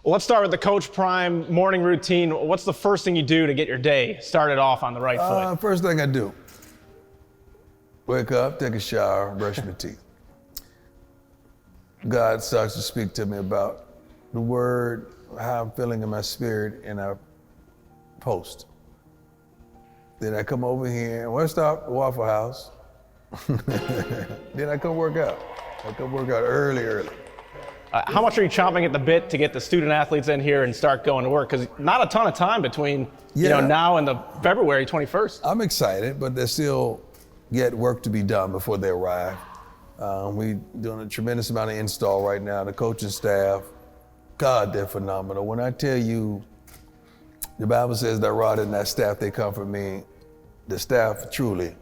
Well, let's start with the Coach Prime morning routine. What's the first thing you do to get your day started off on the right foot? First thing I do, wake up, take a shower, brush my teeth. God starts to speak to me about the word, how I'm feeling in my spirit, and I post. Then I come over here, and I stop at Waffle House. Then I come work out. I come work out early. How much are you chomping at the bit to get the student athletes in here and start going to work? Because not a ton of time between now and the February 21st. I'm excited, but there's still yet work to be done before they arrive. We're doing a tremendous amount of install right now. The coaching staff, God, they're phenomenal. When I tell you, the Bible says that rod and that staff, they comfort me. The staff truly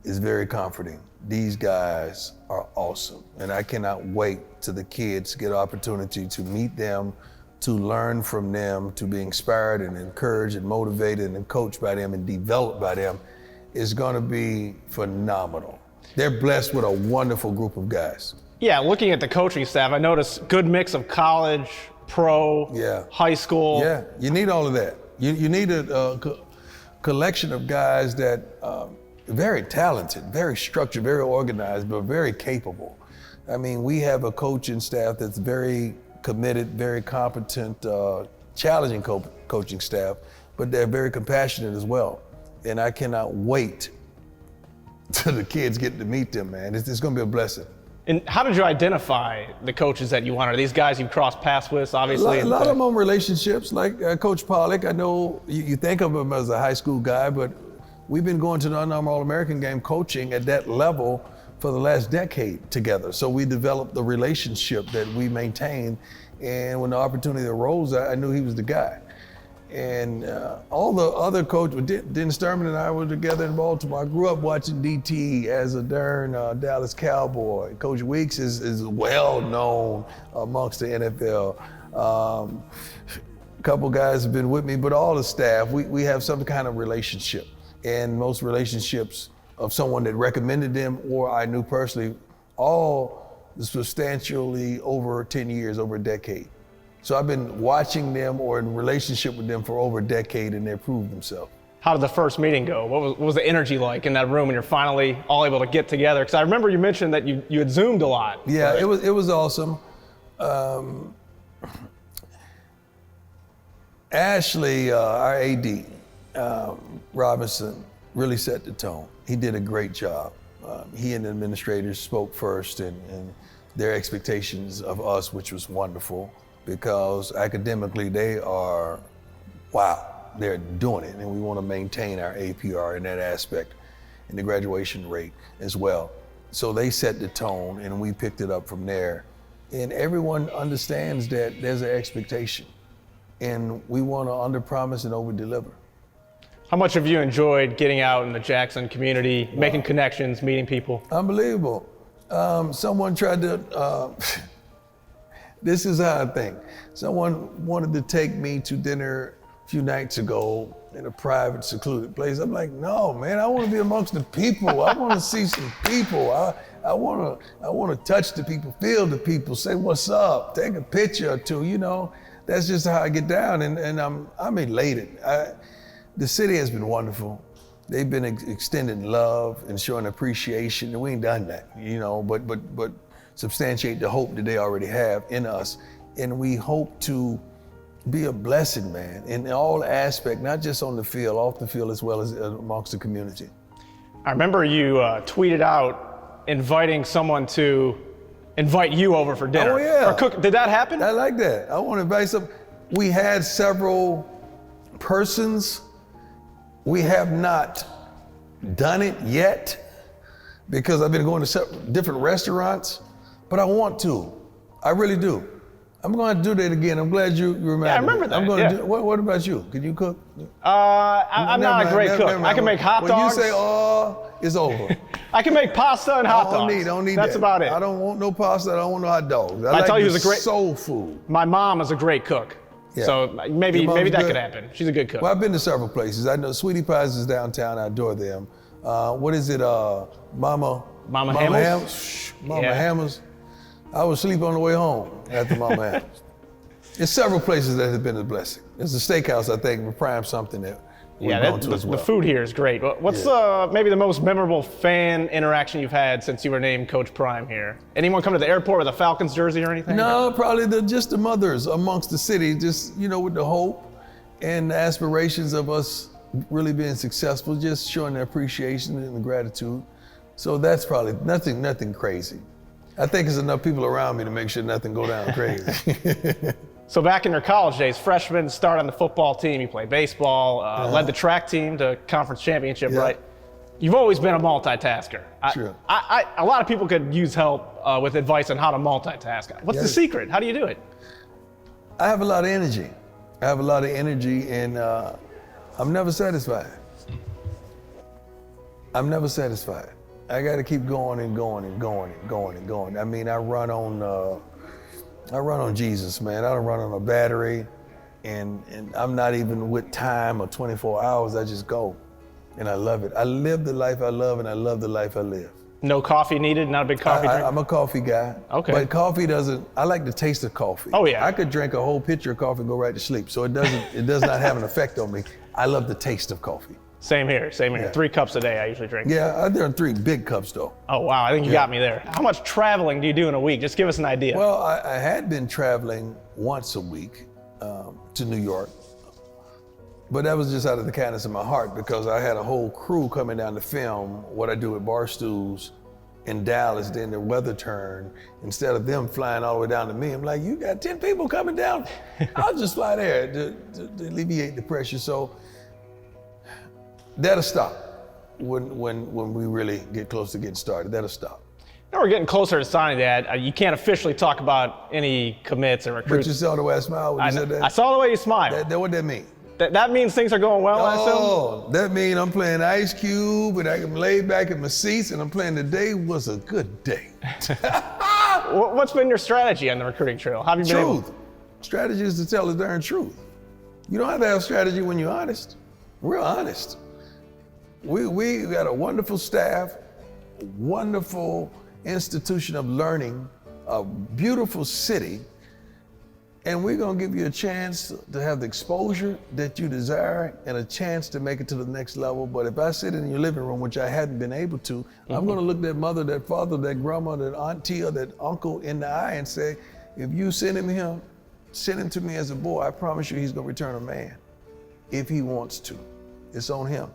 is very comforting. These guys are awesome, and I cannot wait till the kids get an opportunity to meet them, to learn from them, to be inspired and encouraged and motivated and coached by them and developed by them. It's gonna be phenomenal. They're blessed with a wonderful group of guys. Yeah, looking at the coaching staff, I noticed good mix of college, pro, high school. Yeah, you need all of that. You need a collection of guys that very talented, very structured, very organized, but very capable. I mean, we have a coaching staff that's very committed, very competent, challenging coaching staff, but they're very compassionate as well. And I cannot wait till the kids get to meet them, man. It's gonna be a blessing. And how did you identify the coaches that you wanted? Are these guys you've crossed paths with, obviously? A lot of them on relationships, like Coach Pollock. I know you think of him as a high school guy, but we've been going to the Unarmed All-American game coaching at that level for the last decade together. So we developed the relationship that we maintained. And when the opportunity arose, I knew he was the guy. And all the other coaches, Dennis Sturman and I were together in Baltimore. I grew up watching DT as a darn Dallas Cowboy. Coach Weeks is well known amongst the NFL. A couple guys have been with me, but all the staff, we have some kind of relationship. And most relationships of someone that recommended them or I knew personally, all substantially over 10 years, over a decade. So I've been watching them or in relationship with them for over a decade, and they've proved themselves. How did the first meeting go? What was the energy like in that room when you're finally all able to get together? Because I remember you mentioned that you had Zoomed a lot. Yeah, right? it was awesome. Ashley, our AD, Robinson, really set the tone. He did a great job. He and the administrators spoke first and their expectations of us, which was wonderful. Because academically they are, wow, they're doing it. And we want to maintain our APR in that aspect and the graduation rate as well. So they set the tone and we picked it up from there. And everyone understands that there's an expectation and we want to under-promise and over-deliver. How much have you enjoyed getting out in the Jackson community, making connections, meeting people? Unbelievable. Someone tried to, this is how I think. Someone wanted to take me to dinner a few nights ago in a private, secluded place. I'm like, no, man, I want to be amongst the people. I want to see some people. I want to touch the people, feel the people, say what's up, take a picture or two. You know, that's just how I get down, and I'm elated. The city has been wonderful. They've been extending love and showing appreciation, and we ain't done that, you know. But substantiate the hope that they already have in us. And we hope to be a blessing, man, in all aspects, not just on the field, off the field, as well as amongst the community. I remember you tweeted out inviting someone to invite you over for dinner. Oh, yeah. Or cook. Did that happen? I like that. I want to invite some. We had several persons. We have not done it yet because I've been going to different restaurants. But I want to. I really do. I'm going to do that again. I'm glad you reminded me. Yeah, I remember that. I'm going to do. What about you? Can you cook? I'm not a great cook. I can make hot dogs. When you say, oh, it's over. I can make pasta and hot dogs. Don't need That's that. about it. I don't want no pasta. I don't want no hot dogs. I tell you, it was a great soul food. My mom is a great cook. Yeah. So maybe that could happen. She's a good cook. Well, I've been to several places. I know Sweetie Pies is downtown. I adore them. What is it? Mama Hammers? Mama Hammers. I was asleep on the way home after Mama Hammers. There's several places that have been a blessing. There's a steakhouse, I think, Prime something that we've gone to as well. The food here is great. What's maybe the most memorable fan interaction you've had since you were named Coach Prime here? Anyone come to the airport with a Falcons jersey or anything? No, probably just the mothers amongst the city, just, with the hope and the aspirations of us really being successful, just showing their appreciation and the gratitude. So that's probably nothing crazy. I think there's enough people around me to make sure nothing go down crazy. So back in your college days, freshman, start on the football team, you played baseball, led the track team to conference championship, right? You've always been a multitasker. Sure. A lot of people could use help with advice on how to multitask. What's the secret? How do you do it? I have a lot of energy. And I'm never satisfied. I got to keep going and going and going and going and going. I mean, I run on Jesus, man. I don't run on a battery, and I'm not even with time or 24 hours. I just go, and I love it. I live the life I love, and I love the life I live. No coffee needed? Not a big coffee drinker? I'm a coffee guy. Okay. But coffee I like the taste of coffee. Oh, yeah. I could drink a whole pitcher of coffee and go right to sleep, so it does not have an effect on me. I love the taste of coffee. Same here. Yeah. 3 cups a day I usually drink. Yeah, there are 3 big cups though. Oh, wow, I think you got me there. How much traveling do you do in a week? Just give us an idea. Well, I had been traveling once a week to New York, but that was just out of the kindness of my heart because I had a whole crew coming down to film what I do at Barstools in Dallas. Then the weather turned. Instead of them flying all the way down to me, I'm like, you got 10 people coming down? I'll just fly there to alleviate the pressure. So that'll stop when we really get close to getting started. That'll stop. Now we're getting closer to signing that. You can't officially talk about any commits or recruits. But you saw the way I smiled when you said that? I saw the way you smiled. What that mean? That means things are going well, I assume? Oh, that means I'm playing Ice Cube and I'm laid back in my seats and I'm playing today was a good day. What's been your strategy on the recruiting trail? How have you been able? Strategy is to tell the darn truth. You don't have to have strategy when you're honest. We're honest. We got a wonderful staff, wonderful institution of learning, a beautiful city, and we're gonna give you a chance to have the exposure that you desire and a chance to make it to the next level. But if I sit in your living room, which I hadn't been able to, I'm gonna look that mother, that father, that grandma, that auntie, or that uncle in the eye and say, if you send him here, send him to me as a boy, I promise you he's gonna return a man if he wants to. It's on him.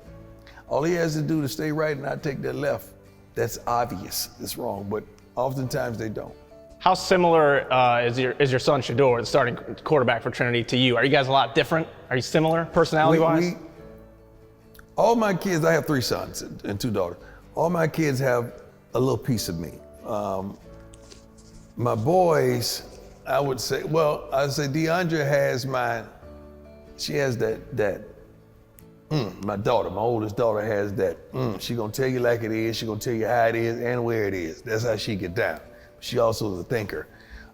All he has to do to stay right and not take that left. That's obvious. It's wrong, but oftentimes they don't. How similar is your son Shador, the starting quarterback for Trinity, to you? Are you guys a lot different? Are you similar personality-wise? All my kids, I have 3 sons and 2 daughters. All my kids have a little piece of me. My boys, I'd say DeAndre has she has that. My daughter, my oldest daughter has that. She gonna tell you like it is. She gonna tell you how it is and where it is. That's how she get down. She also is a thinker.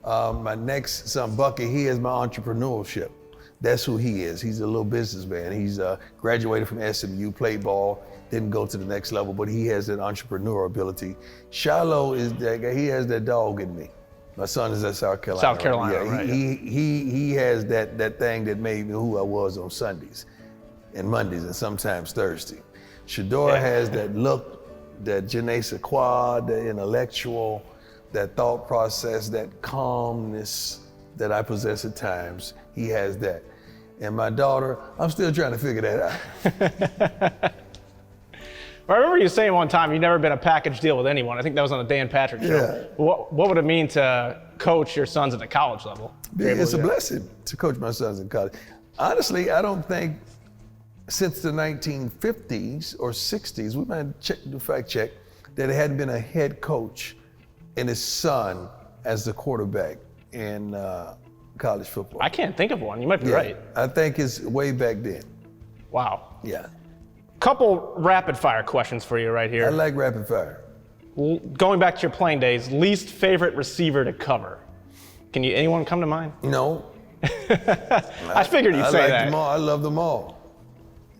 My next son, Bucky, he has my entrepreneurship. That's who he is. He's a little businessman. He's graduated from SMU, played ball, didn't go to the next level, but he has that entrepreneurial ability. Shiloh is that guy. He has that dog in me. My son is at South Carolina. South Carolina, yeah, right? He has that thing that made me who I was on Sundays and Mondays and sometimes Thursday. Shador has that look, that je ne sais quoi, the intellectual, that thought process, that calmness that I possess at times. He has that. And my daughter, I'm still trying to figure that out. I remember you saying one time you've never been a package deal with anyone. I think that was on the Dan Patrick show. Yeah. What would it mean to coach your sons at the college level? It's a blessing to coach my sons in college. Honestly, I don't think since the 1950s or 60s, we might do fact check, that there hadn't been a head coach and his son as the quarterback in college football. I can't think of one. You might be right. I think it's way back then. Wow. Yeah. Couple rapid fire questions for you right here. I like rapid fire. Going back to your playing days, least favorite receiver to cover. Anyone come to mind? No. I figured you'd say that. Them all. I love them all.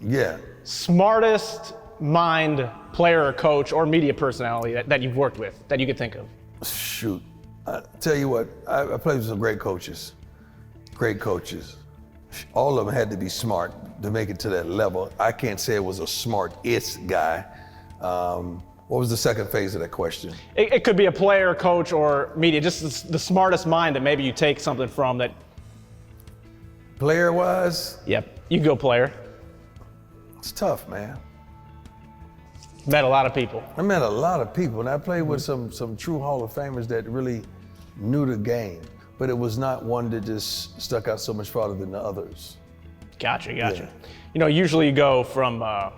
Yeah. Smartest mind, player or coach or media personality that you've worked with that you could think of? Shoot. I tell you what, I played with some great coaches. Great coaches. All of them had to be smart to make it to that level. I can't say it was a smart-ist guy. What was the second phase of that question? It could be a player, coach, or media, just the smartest mind that maybe you take something from that. Player-wise? Yep, you can go player. It's tough, man. Met a lot of people. I met a lot of people, and I played with some true Hall of Famers that really knew the game, but it was not one that just stuck out so much farther than the others. Gotcha. Yeah. You know, usually you go from a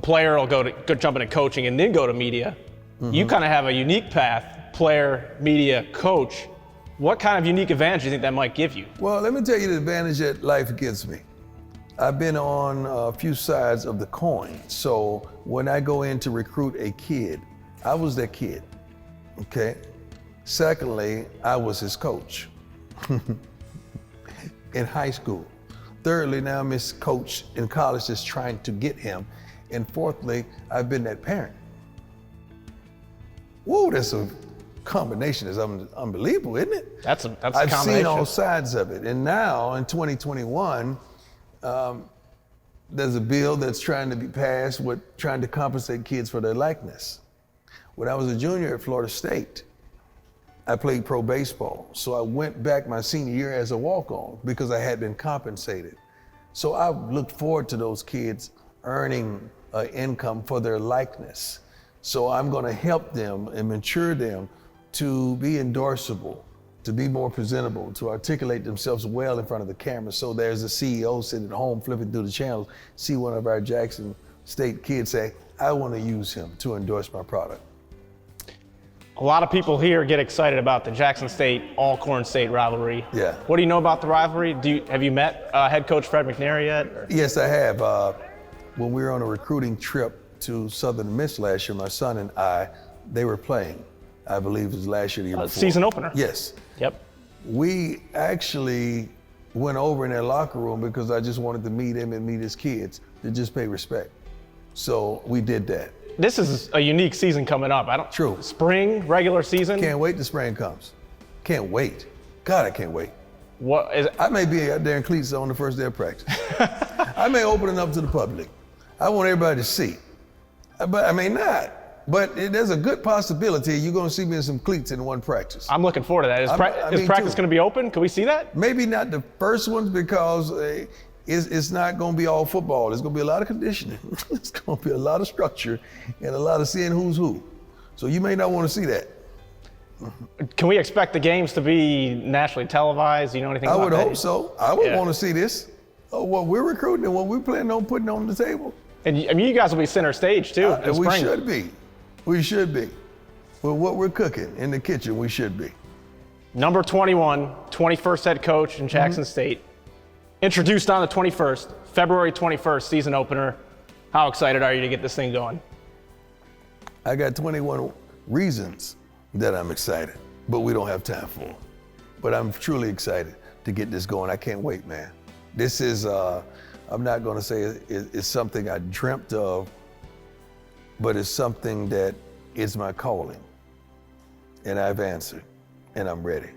player will go jump into coaching and then go to media. You kind of have a unique path, player, media, coach. What kind of unique advantage do you think that might give you? Well, let me tell you the advantage that life gives me. I've been on a few sides of the coin. So when I go in to recruit a kid, I was that kid, okay? Secondly, I was his coach in high school. Thirdly, now I'm his coach in college just trying to get him. And fourthly, I've been that parent. Whoa, that's a combination. It's unbelievable, isn't it? That's a I've combination. seen all sides of it. And now in 2021, there's a bill that's trying to be passed with trying to compensate kids for their likeness. When I was a junior at Florida State, I played pro baseball. So I went back my senior year as a walk-on because I had been compensated. So I looked forward to those kids earning income for their likeness. So I'm gonna help them and mature them to be endorsable, to be more presentable, to articulate themselves well in front of the camera. So there's a CEO sitting at home flipping through the channels, see one of our Jackson State kids say, I want to use him to endorse my product. A lot of people here get excited about the Jackson State Alcorn State rivalry. Yeah. What do you know about the rivalry? Have you met head coach Fred McNair yet? Or? Yes, I have. When we were on a recruiting trip to Southern Miss last year, my son and I, they were playing. I believe it was last year, the year before. Season opener. Yes. Yep. We actually went over in their locker room because I just wanted to meet him and meet his kids to just pay respect. So we did that. This is a unique season coming up. True. Spring, regular season. Can't wait till spring comes. Can't wait. God, I can't wait. What is it? I may be out there in cleats on the first day of practice. I may open it up to the public. I want everybody to see. But I may not. But there's a good possibility you're going to see me in some cleats in one practice. I'm looking forward to that. Is practice going to be open? Can we see that? Maybe not the first ones because it's not going to be all football. There's going to be a lot of conditioning. It's going to be a lot of structure and a lot of seeing who's who. So you may not want to see that. Can we expect the games to be nationally televised? Do you know anything about that? I would hope so. I would want to see this. What we're recruiting and what we're planning on putting on the table. And I mean, you guys will be center stage too. We should be. We should be. With what we're cooking in the kitchen, we should be. Number 21, 21st head coach in Jackson State. Introduced on the 21st, February 21st, season opener. How excited are you to get this thing going? I got 21 reasons that I'm excited, but we don't have time for them. But I'm truly excited to get this going. I can't wait, man. This is, I'm not gonna say it's something I dreamt of, but it's something that is my calling. And I've answered, and I'm ready.